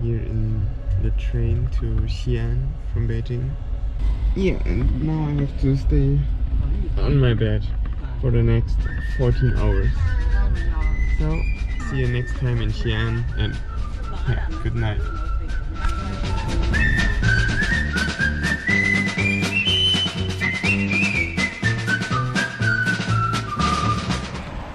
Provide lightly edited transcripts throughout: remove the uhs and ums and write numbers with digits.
here in the train to Xi'an from Beijing. Yeah, and now I have to stay on my bed for the next 14 hours. So, see you next time in Xi'an, and yeah, good night.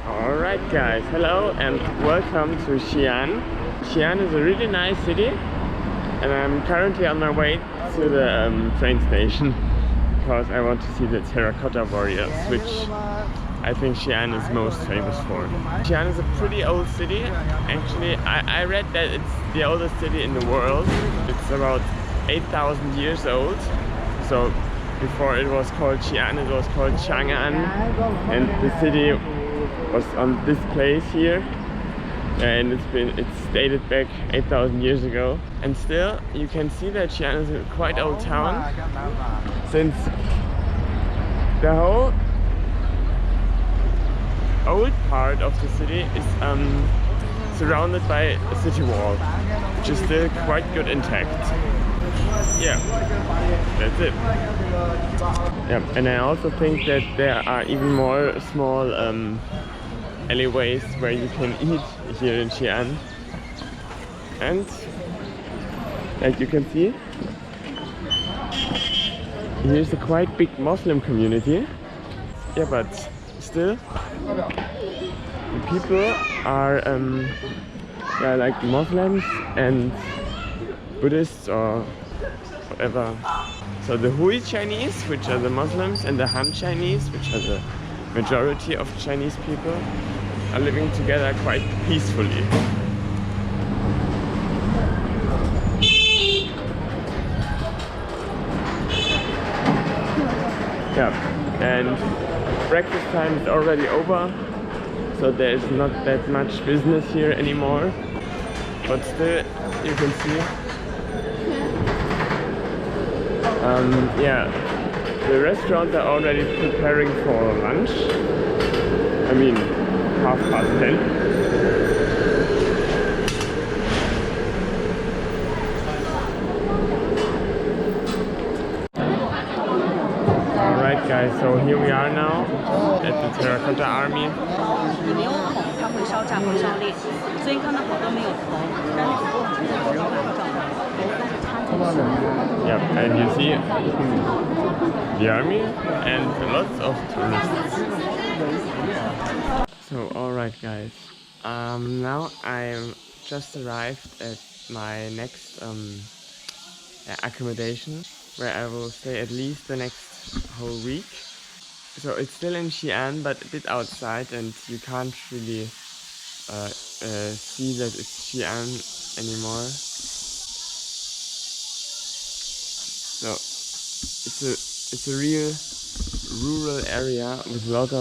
Alright guys, hello and welcome to Xi'an. Xi'an is a really nice city, and I'm currently on my way to the train station because I want to see the Terracotta warriors, which I think Xi'an is most famous for. Xi'an is a pretty old city. Actually, I read that it's the oldest city in the world. It's about 8,000 years old. So before it was called Xi'an, it was called Chang'an, and the city was on this place here, and it's dated back 8,000 years ago. And still you can see that Xi'an is a quite old town, since the whole old part of the city is surrounded by a city wall, which is still quite good intact. Yeah, that's it. Yeah, and I also think that there are even more small alleyways where you can eat here in Xi'an. And like you can see, here's a quite big Muslim community. Yeah, but still the people are like Muslims and Buddhists or whatever. So the Hui Chinese, which are the Muslims, and the Han Chinese, which are the majority of Chinese people, are living together quite peacefully. Yeah, and breakfast time is already over, so there's not that much business here anymore. But still, you can see, yeah, the restaurants are already preparing for lunch. I mean, 10:30. Alright guys, so here we are now at the Terracottaarmy. Yep, and you see the army and lots of tourists. So alright guys, now I'm just arrived at my next accommodation, where I will stay at least the next whole week. So it's still in Xi'an, but a bit outside, and you can't really see that it's Xi'an anymore. So it's a real rural area with lots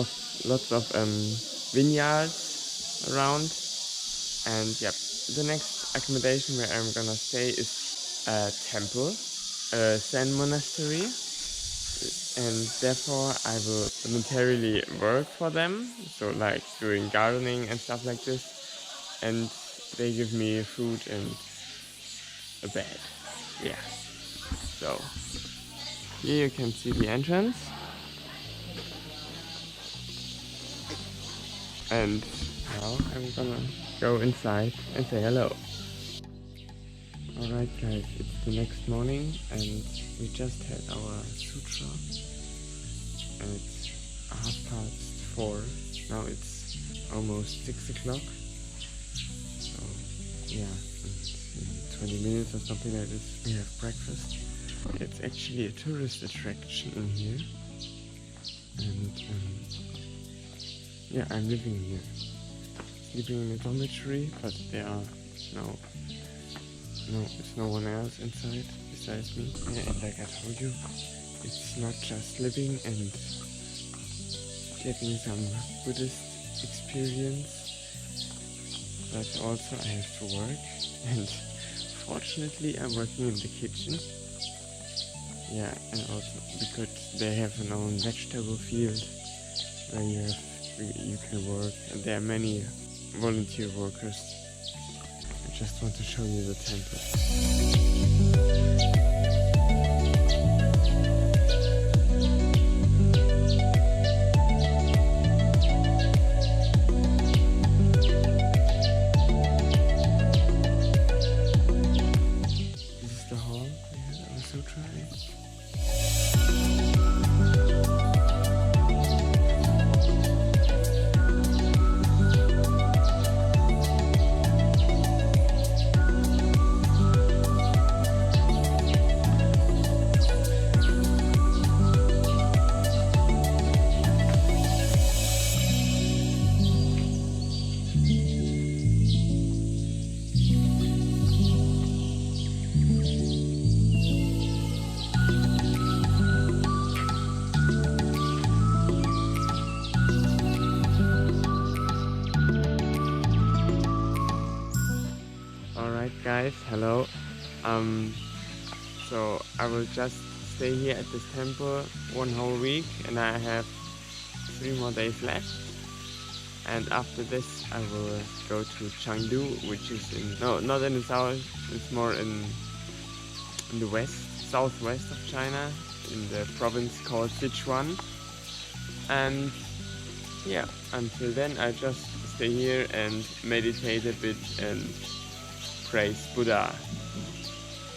of vineyards around. And yep, the next accommodation where I'm gonna stay is a temple, a Zen monastery, and therefore I will voluntarily work for them, so like doing gardening and stuff like this, and they give me food and a bed. Yeah, so here you can see the entrance, and now I'm gonna go inside and say hello. Alright guys, it's the next morning and we just had our sutra, and it's 4:30. Now it's almost 6 o'clock. So yeah, in 20 minutes or something like this we have breakfast. It's actually a tourist attraction in here, and yeah, I'm living here, sleeping in a dormitory, but there are there's no one else inside besides me. Yeah, and like I told you, it's not just living and getting some Buddhist experience, but also I have to work, and fortunately I'm working in the kitchen. Yeah, and also because they have an own vegetable field where you can work, and there are many volunteer workers. just want to show you the temple. This is the hall I also tried. Alright guys, hello. So I will just stay here at this temple one whole week and I have 3 more days left. And after this I will go to Chengdu, which is in, no, not in the south, it's more in the west, southwest of China, in the province called Sichuan. And yeah, until then I just stay here and meditate a bit and praise Buddha.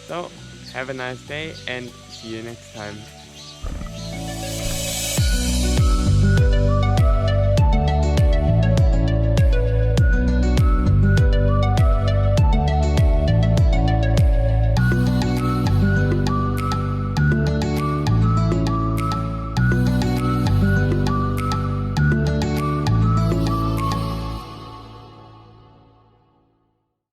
So have a nice day and see you next time.